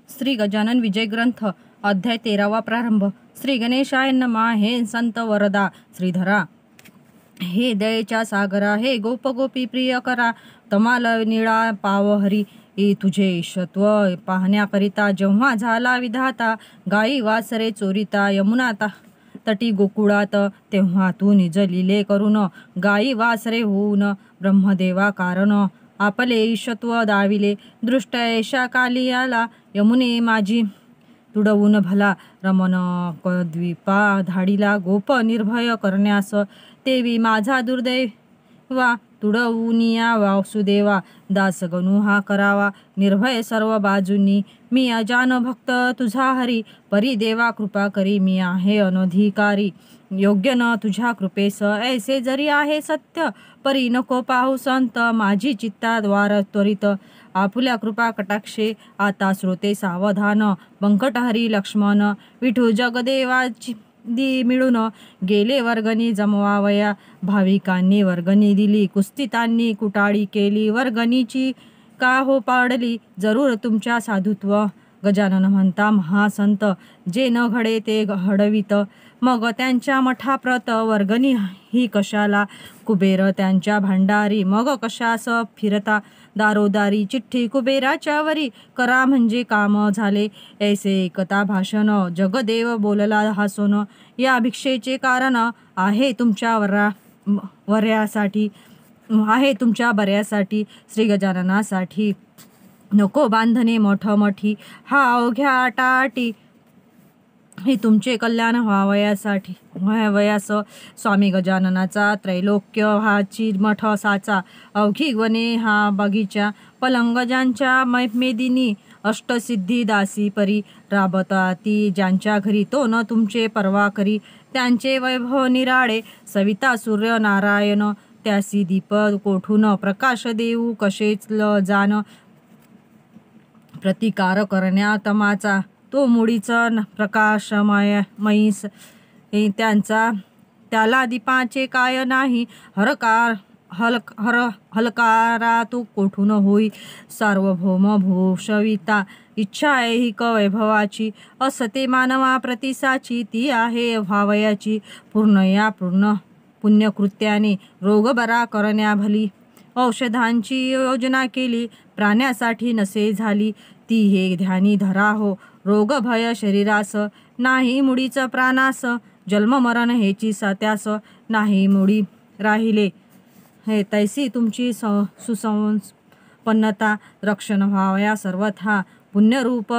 श्री गजानन विजय ग्रंथ अध्याय 13वा प्रारंभ. श्री गणेशाय नमः. हे संत वरदा श्रीधरा, हे दयेच्या सागरा, हे गोप गोपी प्रिय करा, तमाल निळा पाव हरी. तुझे ईशत्व पाहण्याकरिता जेव्हा झाला विधाता, गाई वासरे चोरिता यमुना तटी गोकुळात, तेव्हा तू निज लीले करून गाई वासरे होऊन ब्रह्मदेवा कारण आपले ईशत्व दाविले. दृष्ट ऐशा काली आला यमुने माझी तुडवून भला, रमण द्वीपा धाडीला गोप निर्भय करण्यास, तेवी माझा दुर्दैवा तुडवूनिया वासुदेवा. दास गणू हा करावा निर्भय सर्व बाजूंनी, मी अजान भक्त तुझा हरी, परी देवा कृपा करी, मी आहे अनधिकारी, योग्य न तुझ्या कृपेस, ऐसे जरी आहे सत्य, परी नको पाहू संत, माझी चित्ता द्वार त्वरित, आपुल्या कृपा कटाक्षे आता श्रोते सावधान. बंकट हरी लक्ष्मण विठू जगदेवाची मिळून गेले वर्गणी जमवावया, भाविकांनी वर्गणी दिली, कुस्तितांनी कुटाळी केली, वर्गणीची का हो पाडली, जरूर तुमच्या साधुत्व. गजानन म्हणता महासंत, जे न घडे ते घडवित, मग त्यांच्या मठाप्रत वर्गणी ही कशाला, कुबेर त्यांच्या भांडारी, मग कशास फिरता दारोदारी, चिठ्ठी कुबेराच्या वरी, करा म्हणजे काम झाले, ऐसे एकता भाषण, जगदेव बोलला हसून, या भिक्षेचे कारण आहे तुमच्या वर्यासाठी, आहे तुमच्या बऱ्यासाठी, श्री गजाननासाठी नको बांधणे मठी, हा अवघ्या आटाआटी, हे तुमचे कल्याण व्हावयास. स्वामी गजाननाचा त्रैलोक्य हाची मठ साचा, अवघी वने हा बगीचा, पलंग ज्यांच्या मेदिनी, अष्टसिद्धी दासी परी, राबताती ज्यांच्या घरी, तो न तुमचे परवा करी, त्यांचे वैभव निराळे, सविता सूर्य नारायण, त्यासी दीप कोठून प्रकाश देऊ कशेच जाण, प्रतिकार करण्या तमाचा, तो मुळीचा प्रकाशमयीस, त्याला दीपाचे काय नाही, हलकारा तो कोठून होई, सार्वभौम भूषविता, इच्छा ऐहिक वैभवाची, असते मानवा प्रतिसाची, ती आहे व्हावयाची, पूर्ण पुण्यकृत्याने रोग बरा करण्या भली, औषधांची योजना केली, प्राण्यासाठी नसे झाली, ती हे ध्यानी धरा हो, रोग भय शरीरास, नाही मुळीच प्राणास, जन्म मरण हेची त्यास नाही मुळी राहिले, हे तैसी तुमची सुसंपन्नता, रक्षण व्हावया सर्वथा, पुण्यरूप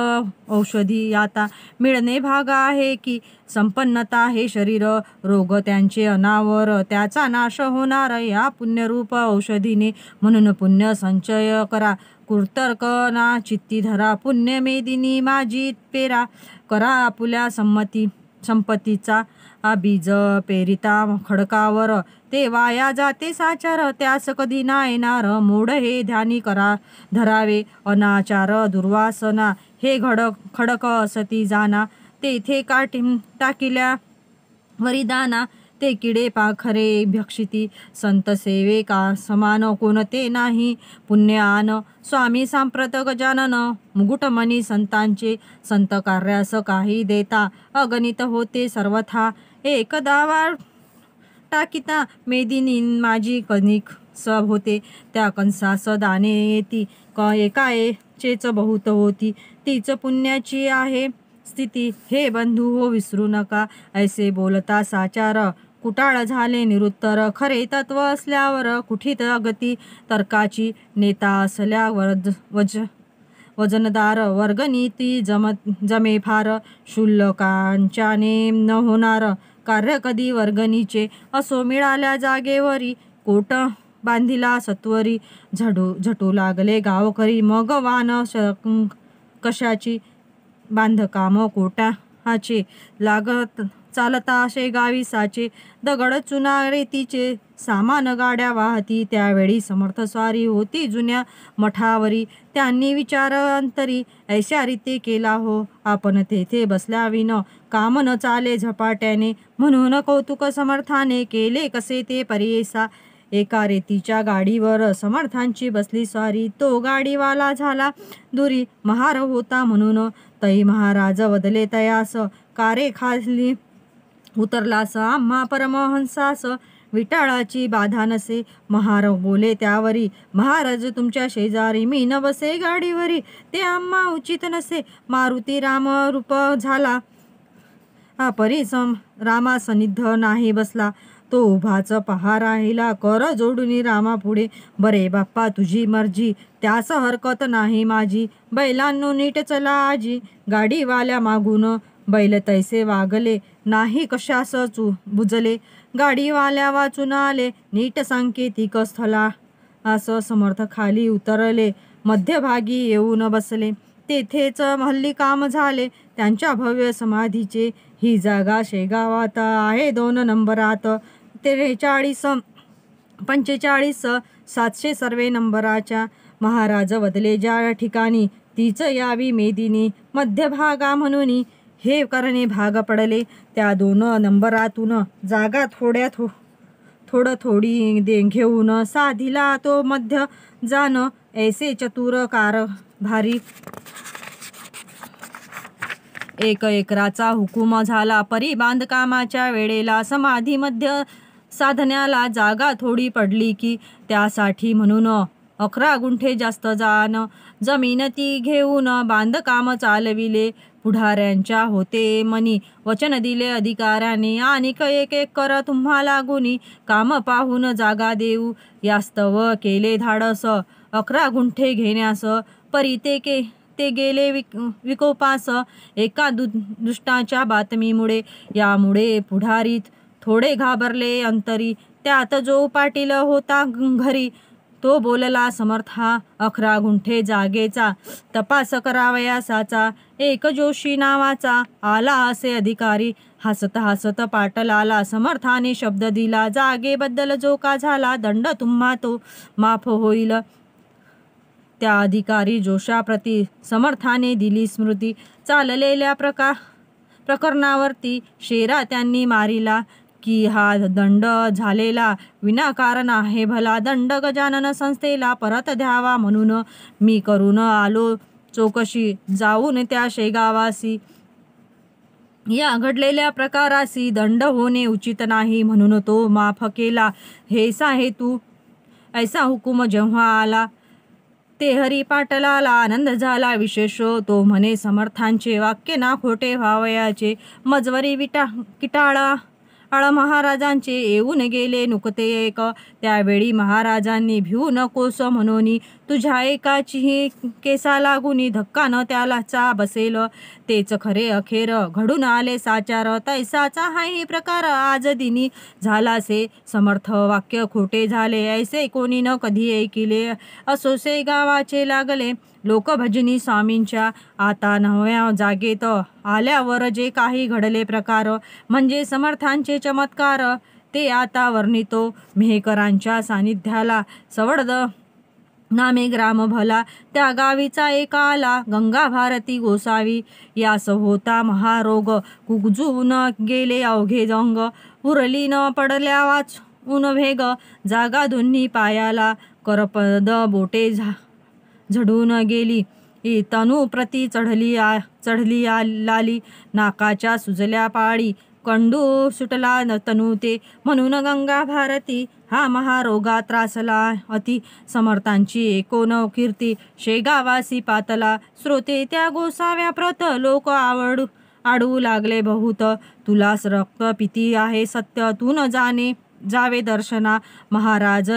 औषधी आता मिळणे भाग आहे की, संपन्नता हे शरीर, रोग त्यांचे अनावर, त्याचा नाश होणार या पुण्यरूप औषधीने, म्हणून पुण्य संचय करा, कुर्तर्क ना चित्ती धरा, पुण्य मेदिनी माझी पेरा, करा आपुल्या संपत्तीचा बीज पेरिता खडकावर, ते वाया जाते साचार, त्यास कधी ना येणार मोड, हे ध्यानी करा धरावे, अनाचार दुर्वासना हे खडक असती जाना, तेथे टाकिल्या वरिदाना, ते किडे पाखरे भक्षिती, संत सेवे का समान कोणते नाही, पुण्य आन स्वामी सांप्रत गजानन, मुकुटमणी संतांचे, संत कार्यास काही देता, अगणित होते सर्वथा, एकदा वाट टाकिता मेदिनी माझी कणिक सब होते, त्या कंसास दाने येती, एकाचेच बहुत होती, तीच पुण्याची आहे स्थिती, हे बंधू हो विसरू नका, ऐसे बोलता साचार, कुटाळ झाले निरुत्तर, खरे तत्व असल्यावर कुठित गती, तर्काची नेता असल्यावर वजनदार, वर्गनीती जमे फार, शुल्लकांच्याने न होणार कार्य कधी वर्गणीचे, असो मिळाल्या जागेवरी, कोट बांधिला सत्वरी, झटू लागले गावकरी, मग वान कशाची, बांधकाम कोटाचे, लागत चालता असे गावी साचे, दगड चुना रेतीचे, सामान गाड्या वाहती, त्यावेळी समर्थ स्वारी होती जुन्या मठावरी, त्यांनी विचार अंतरी, ऐशा रीते केला हो आपण तेथे बसल्याविन, काम न चाले झपाट्याने, म्हणून कौतुक समर्थाने केले कसे ते परियेसा, एका रेतीच्या गाडीवर समर्थांची बसली स्वारी. तो गाडीवाला झाला दुरी महार होता म्हणून. तै महाराज वदले तयास कारे खाली उतरलास आम्हा परमहंसास विटाळाची बाधा नसे. महार बोले त्यावरी महाराज तुमच्या शेजारी मी न बसे गाडीवरी ते आम्हा उचित नसे. मारुती राम रूप झाला परिसम रामा सनिध नाही बसला. तो उभाच पहा राहिला कर जोडून रामा पुढे. बरे बाप्पा तुझी मर्जी त्यास हरकत नाही माझी. बैलांनो नीट चला आजी गाडीवाल्या मागून. बैल तैसे वागले नाही कशास बुजले. गाडीवाल्या वाचून आले नीट सांकेतिक स्थला. असं समर्थ खाली उतरले मध्यभागी येऊन बसले. तेथेच हल्ली काम झाले त्यांच्या भव्य समाधीचे. ही जागा शेगावात आहे 2 नंबरात. 43 45 700 सर्वे नंबराच्या. महाराज वदले ज्या ठिकाणी तीच यावी मेदिनी. मध्यभागा म्हणून हे करणे भाग पडले. त्या 2 नंबरातून जागा थोडी घेऊन साधिला तो मध्य जाण. ऐसे चतुर कारभारी 1 एकराचा हुकूम झाला परी बांधकामाच्या वेळेला. समाधी मध्य साधण्याला जागा थोडी पडली की त्यासाठी म्हणून 11 गुंठे जास्त जमीन ती घेऊन बांधकाम चालविले. पुढाऱ्यांच्या होते मनी वचन दिले अधिकाऱ्याने आणिक 1 एकर तुम्हाला गुणी काम पाहून जागा देऊ. यास्तव केले धाडस 11 गुंठे घेण्यास. परी ते गेले विकोपास एका दुष्टाच्या बातमीमुळे. यामुळे पुढारीत थोडे घाबरले अंतरी. त्यात जो पाटील होता घरी तो बोलला समर्था 11 गुंठे जागेचा तपास करावयासाचा. एक जोशी नावाचा आला असे अधिकारी. हसत हसत पाटलाला समर्थाने शब्द दिला जागेबद्दल जो का झाला दंड तुम्हा तो माफ होईल. त्या अधिकारी जोशाप्रती समर्थाने दिली स्मृती. चाललेल्या प्रकरणावरती शेरा त्यांनी मारिला की हा दंड झालेला विनाकारण आहे भला. दंड गजानन संस्थेला परत द्यावा म्हणून मी करून आलो चौकशी जाऊन त्या शेगावासी. या घडलेल्या प्रकारासी दंड होणे उचित नाही म्हणून तो माफ केला. हेसा हेतू ऐसा हुकूम जेव्हा आला ते हरी पाटलाला आनंद झाला विशेष. तो म्हणे समर्थांचे वाक्य ना खोटे व्हावयाचे. मजवरी किटाळा महाराजांचे येऊन गेले नुकते एक. त्यावेळी महाराजांनी भिवू नकोस म्हणून तुझ्या एकाचीही केसा लागून धक्का न त्यालाचा बसेल. तेच खरे अखेर घडून आले साचार. तैसाचा हाही प्रकार आज दिनी झालासे. समर्थ वाक्य खोटे झाले ऐसे कोणी न कधी ऐकिले. असोसे गावाचे लागले लोक भजनी स्वामींच्या. आता नव्या जागेत आल्यावर जे काही घडले प्रकार म्हणजे समर्थांचे चमत्कार ते आता वर्णितो. मेहकरांच्या सानिध्याला सवड नामे ग्राम भला. त्या गावीचा एक आला गंगा भारती गोसावी. यास होता महारोग कुजून गेले अवघे जंग. उरली न पडल्या वाचून भेग. जागा दोन्ही पायाला करपद बोटे झडून गेली. तनू प्रती चढली लाली. नाकाच्या सुजल्या पाळी कंडू सुटला तनू ते. म्हणून गंगा भारती हा महारोगा त्रासला अति. समर्थांची एकोन कीर्ती शेगावासी पातला. श्रोते त्या गोसाव्या प्रत लोक आडवू लागले बहुत. तुलास रक्त पिती आहे सत्य तू न जावे दर्शना. महाराज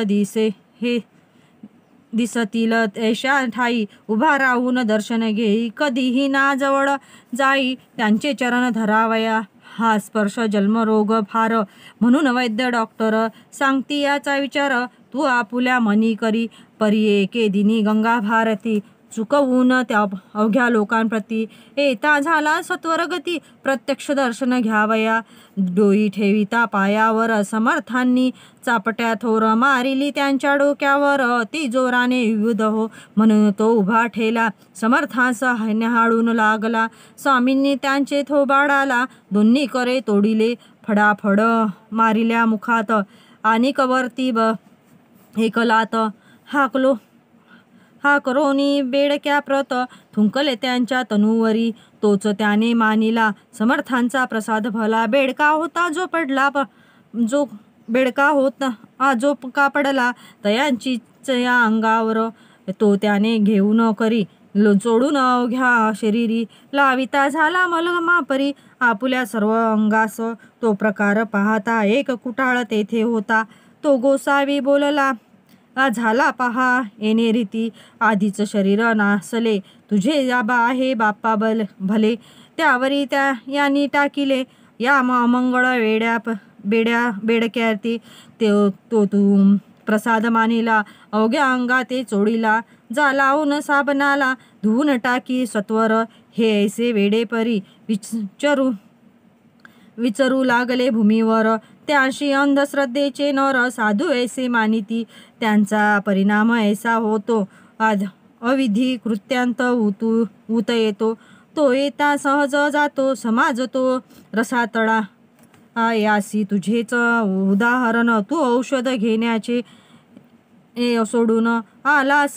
दिसतील ऐशा ठाई उभा राहून दर्शन घेई. कधीही ना जवळ जाई त्यांचे चरण धरावया. हा स्पर्श जन्मरोग फार म्हणून वैद्य डॉक्टर सांगती याचा विचार तू आपुल्या मनी करी. परी एके दिनी गंगा भारती चुकवून त्या अवघ्या लोकांप्रती येता झाला सत्वरगती. प्रत्यक्ष दर्शन घ्यावया. डोई ठेविता पायावर समर्थांनी चापट्या थोर मारिली त्यांच्या डोक्यावर. ती जोराने विविध हो म्हणून तो उभा ठेला. समर्थांस न्याहाळून लागला. स्वामींनी त्यांचे थोबाडाला दोन्ही करे तोडिले. फडाफड मारिल्या मुखात आणि कवरती एकलात हा करोनी बेडक्या प्रत थुंकले त्यांच्या तनुवरी. तोच त्याने मानिला समर्थांचा प्रसाद भला. बेडका होता जो पडला जो बेडका होता जो का पडला तयांचीच या अंगावर. तो त्याने घेऊन करी चोडून अवघ्या शरीरी. लाविता झाला मलमापरी आपुल्या सर्व अंगास. तो प्रकार पाहता एक कुटाळ तेथे होता. तो गोसावी बोलला झाला पहा येणे रीती. आधीच शरीर नासले तुझे आबा आहे बाप्पा भले. त्यावरी यांनी टाकिले या अमंगळ बेडक्याती. तो तू प्रसाद मानिला अवघ्या अंगा ते चोडीला. जा लावून साबणाला धुवून टाकी सत्वर. हे ऐसे वेडेपरी विचरू लागले भूमीवर. त्याशी अंधश्रद्धेचे नर साधू ऐसे मानिती. त्यांचा परिणाम ऐसा होतो अविधी कृत्यांत उत येतो. तो येता सहज जातो समाज तो रसातळा. यासी तुझेच उदाहरण. तू औषध घेण्याचे सोडून आलास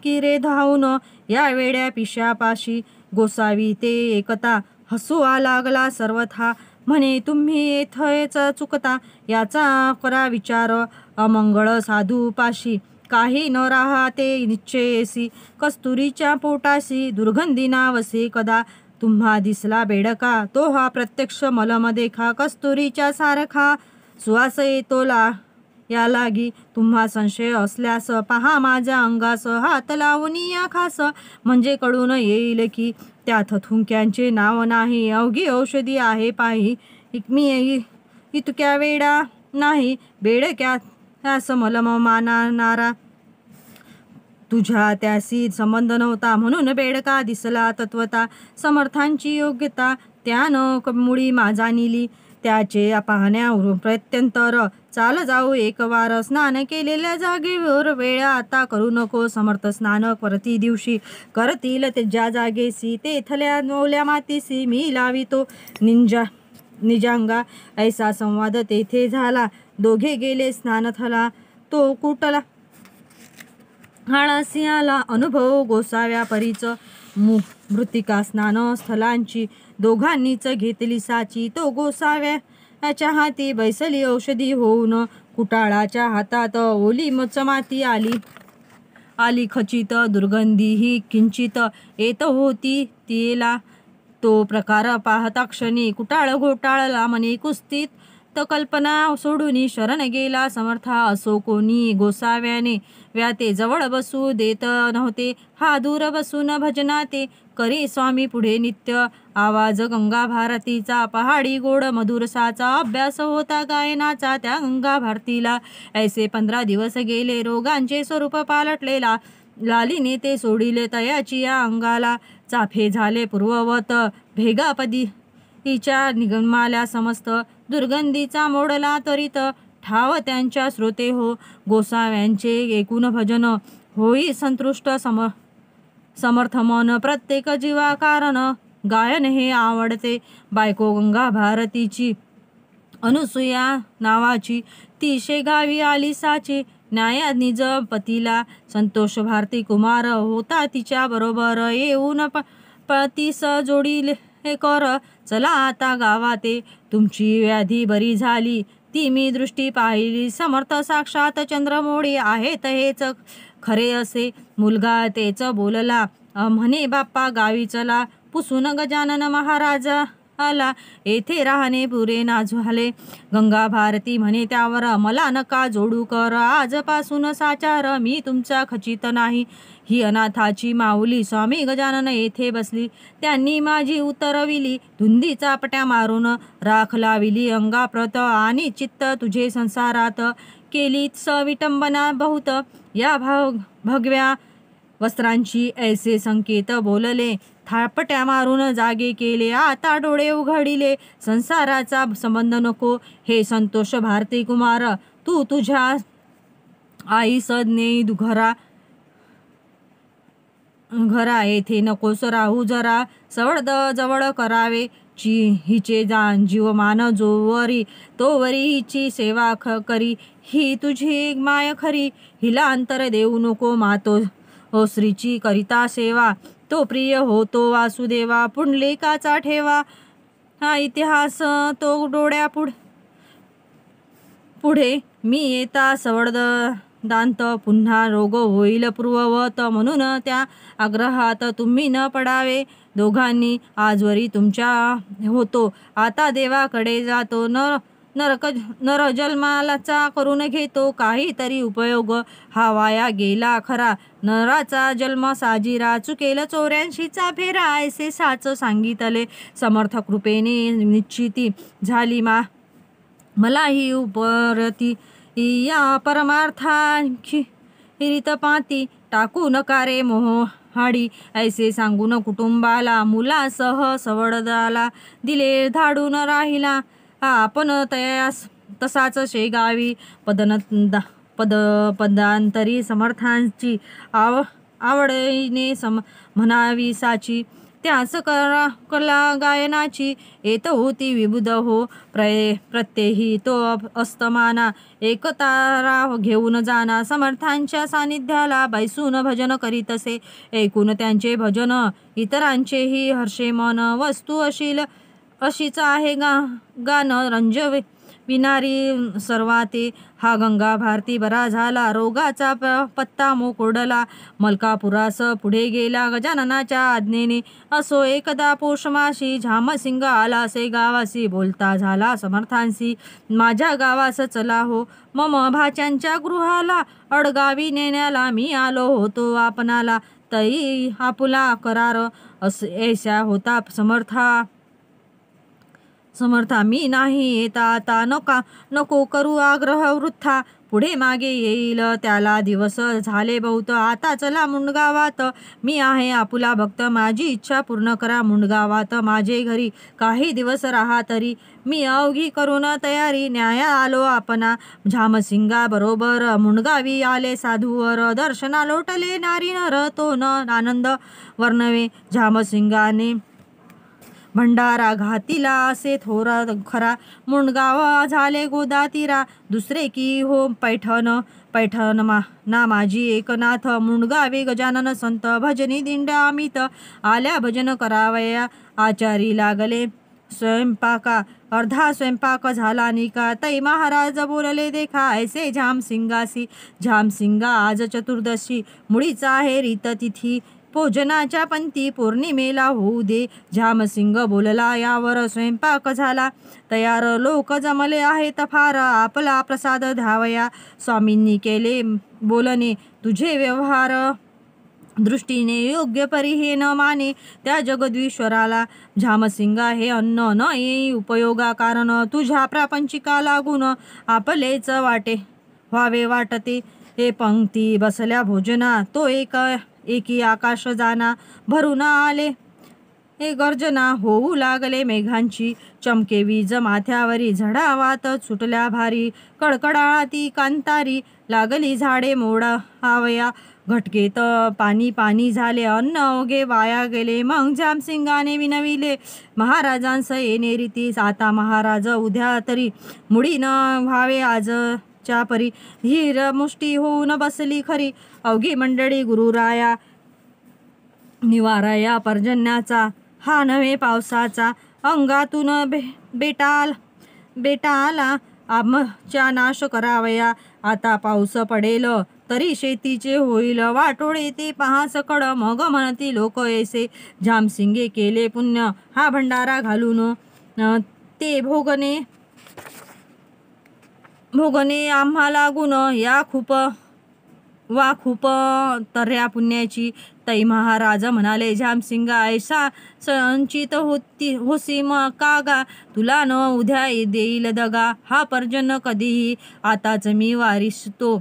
की रे धावून या वेड्या पिशापाशी. गोसावी ते एकता हसू लागला सर्वथा. म्हणे तुम्ही येथेच चुकता याचा करा विचार. अमंगळ साधू पाशी काही न राहते निश्चयेसी. कस्तुरीच्या पोटाशी दुर्गंधी नावसे कदा. तुम्हा दिसला बेडका तो हा प्रत्यक्ष मलम देखा. कस्तुरीच्या सारखा सुवास येतो या लागी. तुम्हा संशय असल्यास पहा माझ्या अंगास. हात लावून या खास म्हणजे कळून येईल की त्यात थुंक्यांचे नाव नाही. अवघी औषधी आहे पाही. मी इतक्या वेडा नाही बेडक्यास मलम मानणारा. तुझ्या त्याशी संबंध नव्हता म्हणून बेडका दिसला तत्वता. समर्थांची योग्यता त्यानं मुळी जाणिली. त्याचे पाहण्यावरून प्रत्यंतर चाल जाऊ एक वार. स्नान केलेल्या जागेवर वेळ आता करू नको. समर्थ स्नान प्रति दिवशी करतील ज्या जागेसी. तेथल्या ओल्या मातीसी मी लावितो निजांगा. ऐसा संवाद तेथे झाला. दोघे गेले स्नानथला. तो कुटला हाळासी आला अनुभव गोसाव्या परीच. मृत्तिका स्नान स्थलांची दोघांनीच घेतली साची. तो गोसाव्याच्या हाती बैसली औषधी होऊन. कुटाळाच्या हातात ओली माती आली खचित. दुर्गंधी ही किंचित येत होती तिला. तो प्रकार पाहता क्षणी कुटाळ घोटाळला मनी कुस्तीत. कल्पना सोडून शरण गेला समर्था. असो कोणी गोसाव्याने व्याते जवळ बसू देत नव्हते. हा दूर बसून भजनाते करी स्वामी पुढे नित्य. आवाज गंगा भारतीचा पहाडी गोड मधुरसाचा. अभ्यास होता गायनाचा त्या गंगा भारतीला. ऐसे 15 दिवस गेले. रोगांचे स्वरूप पालटलेला लालीने ते सोडिले तयाची या अंगाला. चाफे झाले पूर्ववत भेगापदी तिच्या निगमाल्या समस्त. दुर्गंधीचा मोडला त्वरित ठाव त्यांच्या श्रोते हो. गोसाव्यांचे एकूण भजन होई संतुष्ट समर्थ मन. प्रत्येक जीवा कारण गायन हे आवडते. बायको गंगा भारतीची अनुसूया नावाची. ती शेगावी आली साची. न्याया निज पतीला संतोष भारती कुमार होता तिच्या बरोबर. येऊन पतीस जोडीले कर चला आता गावाते. तुमची व्याधी बरी झाली ती मी दृष्टी पाहिली. समर्थ साक्षात चंद्रमोळी आहेत हेच खरे असे. मुलगा तेच बोलला म्हणे बाप्पा गावी चला. पुसून गजानन महाराज आला येथे राहणे पुरे ना झाले. गंगा भारती म्हणे त्यावर मला नका जोडू कर. आजपासून साचार मी तुमचा खचित नाही. ही अनाथाची माऊली स्वामी गजानन येथे बसली. त्यांनी माझी उतरविली धुंदीचा पट्या मारून. राख लाविली अंगाप्रत आणि चित्त तुझे संसारात. केली विटंबना बहुत या भगव्या वस्त्रांची. ऐसे संकेत बोलले थापट्या मारून जागे केले. आता डोळे उघडिले संसाराचा संबंध नको. हे संतोष भारती कुमार तू तुझ्या आई सज्ञे घरा घरा येथे नकोस राहू जरा, सवड जवळ करावे हिचे जीवमान जोवरी, तोवरी हिची सेवा करी, ही तुझी माय खरी, हिला अंतर देऊ नको मातो श्रीची करिता सेवा, तो प्रिय होतो वासुदेवा, पुंडलिकाचा ठेवा, हा इतिहास तो डोळ्या पुढे मी येता सवड दांत, पुन्हा रोग होईल पूर्ववत, म्हणून त्या आग्रहात तुम्ही न पडावे, दोघांनी आजवरी तुमच्या होतो, आता देवाकडे जातो, नर जन्मालाचा करून घेतो, काहीतरी उपयोग हा वाया गेला खरा, नराचा जन्म साजिरा, चुकेल 84चा फेरा, ऐसे साच सांगितले समर्थ कृपेने, निश्चिती झाली मला ही उपरती, या परमार्थांची हिरितपाती, टाकू नका रे मोहाडी, ऐसे सांगून कुटुंबाला मुलासह सवडदाला दिले धाडून राहिला, आपण तसाच शेगावी पदांतरी समर्थांची आवडीने म्हणावी साची, त्यास कला गायनाची येत होती विबुध हो, प्रत्येही तो अस्तमाना एकतारा घेऊन जाना, समर्थांच्या सानिध्याला बैसून भजन करीतसे, ऐकून त्यांचे भजन इतरांचेही हर्षे मन, वस्तू अशीच आहे गान रंज विनारी सर्वाते, हा गंगा भारती बरा झाला, रोगाचा पत्ता मोकोडला, मलकापुरास पुढे गेला गजाननाच्या आज्ञेने, असो एकदा पोषमाशी, झामसिंग आला असे गावासी, बोलता झाला समर्थांशी, माझ्या गावास चला हो, मम भाच्यांच्या गृहाला, अडगावी नेण्याला मी आलो होतो आपणाला, तई आपुला करार ऐसा होता समर्था मी नाही येता आता, नको करू आग्रह वृथा, पुढे मागे येईल त्याला दिवस झाले बहुत, आता चला मुंडगावात, मी आहे आपुला भक्त, माझी इच्छा पूर्ण करा मुंडगावात, माझे घरी काही दिवस राहा तरी, मी अवघी करून तयारी, न्याया आलो आपणा, झामसिंगा बरोबर मुंडगावी आले साधूवर, दर्शना लोटले नारी नर, तो न आनंद वर्णवे, झामसिंगाने भंडारा घातिला असे थोरा खरा, मुंडगाव झाले गोदातीरा, दुसरे की हो पैठण ना माझी एकनाथ, मुंडगावे गजानन संत, भजनी दिंड्या अमित, आल्या भजन करावया, आचारी लागले स्वयंपाका, अर्धा स्वयंपाक झाला निका, तै महाराज बोलले देखा, ऐसे झामसिंगासी, झामसिंगा आज चतुर्दशी, मुळीच आहे रीत तिथी, भोजनाच्या पंथी पौर्णिमेला होऊ दे, झामसिंग बोलला यावर स्वयंपाक झाला तयार, लोक जमले आहेत फार, आपला प्रसाद धावया, स्वामींनी केले बोलणे, तुझे व्यवहार दृष्टीने योग्य परी हे न माने, त्या जगदीश्वराला झामसिंगा हे अन्न न येई उपयोगा, कारण तुझ्या प्रापंचिका लागून आपलेच व्हावे वाटते, हे पंक्ती बसल्या भोजना, तो एकी आकाश जाना, भरून आले हे गर्जना, होऊ लागले मेघांची, चमके वीज माथ्यावरी, झडावात सुटल्या भारी, कडकडाती कांतारी, लागली झाडे मोडावया, घटकेत पाणी झाले, अन्न ओगे वाया गेले, मग झामसिंगाने विनविले महाराजांस येणे रीतीस, आता महाराज उद्या तरी मुडी न व्हावे आजच्या परी, धीर मुष्टी होऊन बसली खरी, अवघी मंडळी गुरुराया निवाराया पर्जन्याचा, हा नव्हे पावसाचा, अंगातून बेटा आला आमच्या नाश करावया, आता पाऊस पडेल तरी शेतीचे होईल वाटोळे, ते पहा सकड, मग म्हणती लोक ऐसे, झामसिंगे केले पुण्य हा भंडारा घालून, ते भोगणे आम्हाला गुण, या खूप तऱ्या पुण्याची, तै महाराज म्हणाले झामसिंगा, ऐसा संचित होसी कागा, तुला न उद्या देईल दगा, हा पर्जन कधीही आताच मी वारिसतो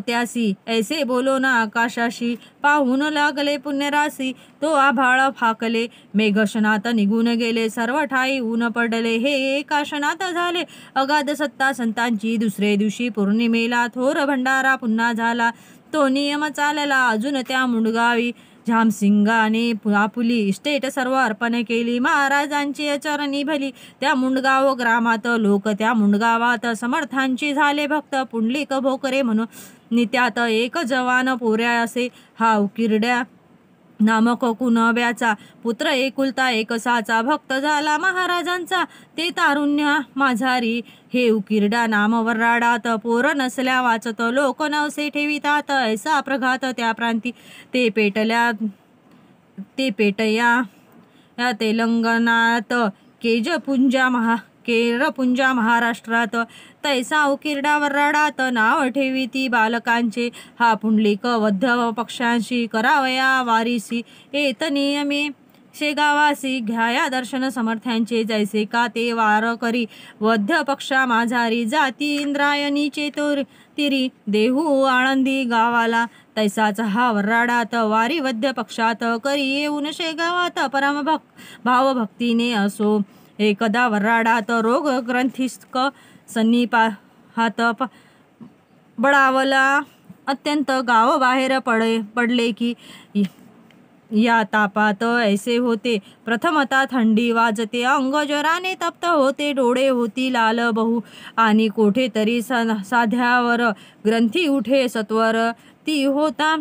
त्यासी, ऐसे बोलो ना आकाशाशी, पाहून लागले पुण्यराशी, तो आभाळ फाकले, मेघशनात निघून गेले, सर्व ठाई ऊन पडले, हे एका क्षणात झाले अगाध सत्ता संतांची, दुसरे दिवशी पौर्णिमेला थोर भंडारा पुन्हा झाला, तो नियम चालला अजून त्या मुंडगावी, झामसिंगाने आपुली इस्टेट सर्व अर्पण केली. महाराजांची चरणी भली त्या मुंडगाव ग्रामात. लोक त्या मुंडगावात समर्थांची झाले भक्त. पुंडलिक भोकरे म्हणून नित्यात एक जवान पोऱ्या असे. हा उकिरड्या नामक कुणब्याचा पुत्र एकुलता एकसाचा. भक्त झाला महाराजांचा ते तारुण्य माझारी. हे उकिरडा नाम वऱ्हाडात पोर नसल्या वाचत. लोक नवसे ठेवितात ऐसा प्रघात त्या प्रांती. ते पेटया या तेलंगणात केरपुंजा महाराष्ट्रात. तैसा उकिरडा वऱ्हाडात नाव ठेविती बालकांचे. हा पुंडलिक वद्य पक्षांशी करावया वारीसी. येत नियमे शेगावासी घ्याया दर्शन समर्थांचे. जैसे का ते वार करी वद्य पक्षा माझारी. जाती इंद्रायणीचे तिरी देहू आळंदी गावाला. तैसाच हा वऱ्हाडात वारी वद्य पक्षात. करी येऊन शेगावात परम भावभक्तीने असो. एकदा वऱ्हाडात रोग ग्रंथिस्क सन्निपाहात बळावला अत्यंत. गाव बाहेर पडले की या तापात ऐसे होते. प्रथमता थंडी वाजते अंग ज्वराने तप्त होते. डोळे होती लाल बहु आणि कोठे तरी साध्यावर ग्रंथी उठे सत्वर. ती होता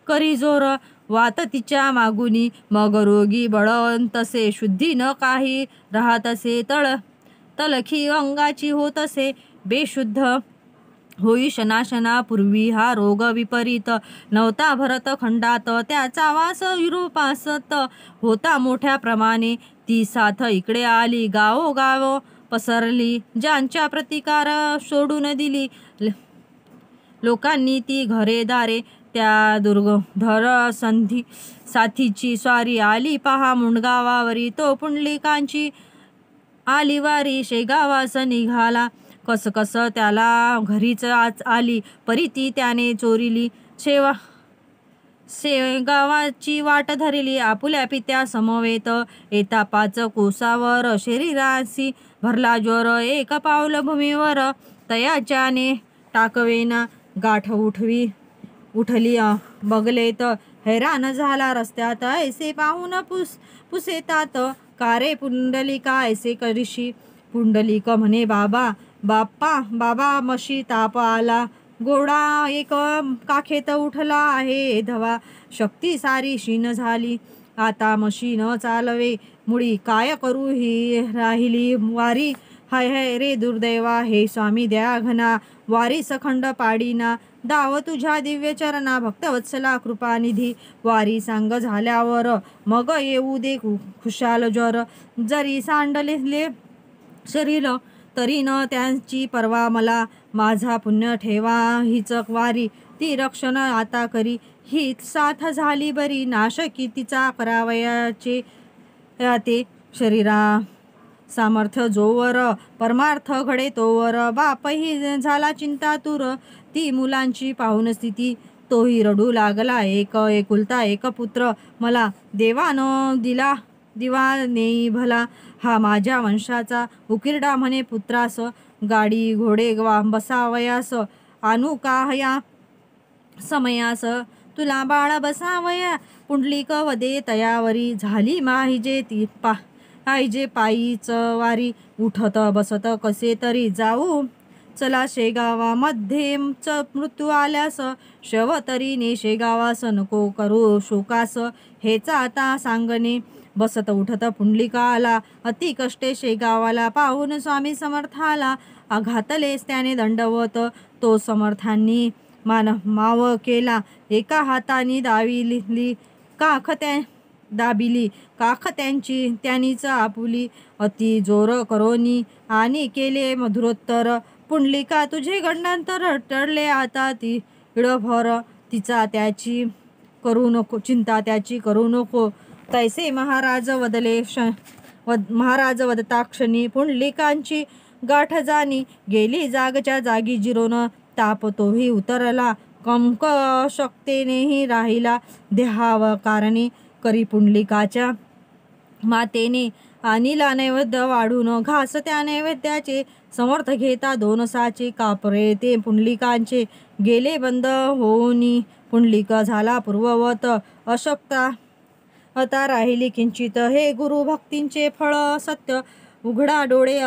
करी जोर वात तिच्या मागुनी. मग रोगी बळवंतसे शुद्धी न काही राहतसे. तलखी अंगाची होतसे बेशुद्ध. होई शनाशनापूर्वी हा रोग विपरीत. नव्हता भरत खंडात त्याचा वास युरोपासत होता मोठ्या प्रमाणे. ती साथ इकडे आली गावोगाव पसरली. ज्यांच्या प्रतिकार सोडून दिली लोकांनी ती घरे दारे. त्या दुर्धर साथीची स्वारी आली पहा मुंडगावावरी. तो पुंडलिकांची आली वारी शेगावास निघाला. कसकस त्याला घरीच आली परी ती त्याने चोरिली. शेगावाची वाट धरली आपुल्या पित्या समवेत. येता 5 कोसावर शरीरासी भरला ज्वर. एक पाऊल भूमीवर तयाच्याने टाकवेना. गाठ उठली बगलेत हैराण झाला रस्त्यात. ऐसे पाहून पुसेतात कारे पुंडलिका ऐसे करीशी. पुंडलिक म्हणे बाबा मशी ताप आला. गोडा एक काखेत उठला आहे धवा. शक्ती सारी क्षीण झाली आता मशी न चालवे मुळी. काय करू ही राहिली वारी. हाय हाय रे दुर्दैवा. हे स्वामी द्या घना वारी सखंड पाडीना. दाव तुझ्या दिव्य चरणा भक्तवत्सला कृपानिधी. वारी सांग झाल्यावर मग येऊ दे खुशाल ज्वर. जरी सांडले शरीर तरी न त्यांची परवा मला. माझा पुण्य ठेवा हीच वारी ती रक्षण आता करी. ही साथ झाली बरी नाश कितीचा करावयाचे ते. शरीरा सामर्थ्य जोवर परमार्थ घडे तोवर. बापही झाला चिंतातुर ती मुलांची पाहून स्थिती. तोही रडू लागला एकुलता एक पुत्र मला. देवानं दिवा नेई भला. हा माझ्या वंशाचा उकिरडा म्हणे पुत्रास. गाडी घोडे बसावयास आणू का या समयास. तुला बाळ बसावया पुंडलिक वदे तयावरी. झाली माहिजे पायीच वारी. उठत बसत कसे तरी जाऊ. चला शेगावामध्ये मृत्यू आल्यास. शव तरी ने शेगावास नको करू शोकास. हेचा आता सांगणे. बसत उठत पुंडलिकाला अति कष्टे शेगावाला. पाहून स्वामी समर्थाला घातलेस त्याने दंडवत. तो समर्थांनी माव केला. एका हाताने दाबिली काख त्यांची त्यांनीच आपुली. अति जोर करोनी आणि केले मधुरोत्तर. पुंडलिका तुझे गंडांतर टळले आता तिळभर. तिचा त्याची करू नको चिंता त्याची करू नको. तैसे महाराज वदता क्षणी पुंडलिकांची गाठ जाणी. गेली जागच्या जागी जिरोन. ताप तोही उतरला कंक शक्तीनेही राहिला. देहाव कारणे करी पुंडलिकाच्या मातेने. आणिला नैवेद्य वाढून घास त्या नैवेद्याचे. समर्थ घेता 2 साचे कापरे ते पुंडलिकांचे. गेले बंद होऊनी पुंडलिक झाला पूर्ववत. अशक्ता आता राहिली किंचित, हे गुरु भक्तींचे फळ सत्य. उघडा डोळे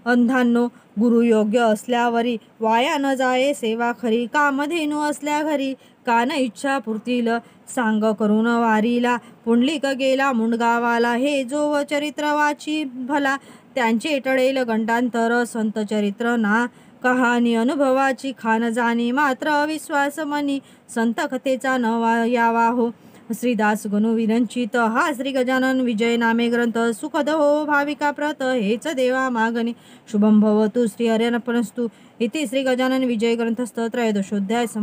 अंधांनो, गुरु योग्य असल्यावरी वाया न जाये सेवा खरी. कामधेनू असल्या घरी कान इच्छा पुरतील, सांग करून वारीला. पुंडलिक गेला मुंडगावाला, हे जो चरित्र वाची भला. त्यांचे टळेल गंडांतर, संत चरित्र ना कहाणी. अनुभवाची खान जाणी, मात्र विश्वास मनी. संत कथेचा न यावा हो, श्रीदास गणू विरंचित. हा श्री गजानन विजय नामे ग्रंथ, सुखद हो भाविका प्रत. हेच देवा मागणे, शुभं भवतु श्री हरिर्पणस्तु. इति श्री गजानन विजय ग्रंथस्थ त्रयोदशोऽध्याय समाप्त.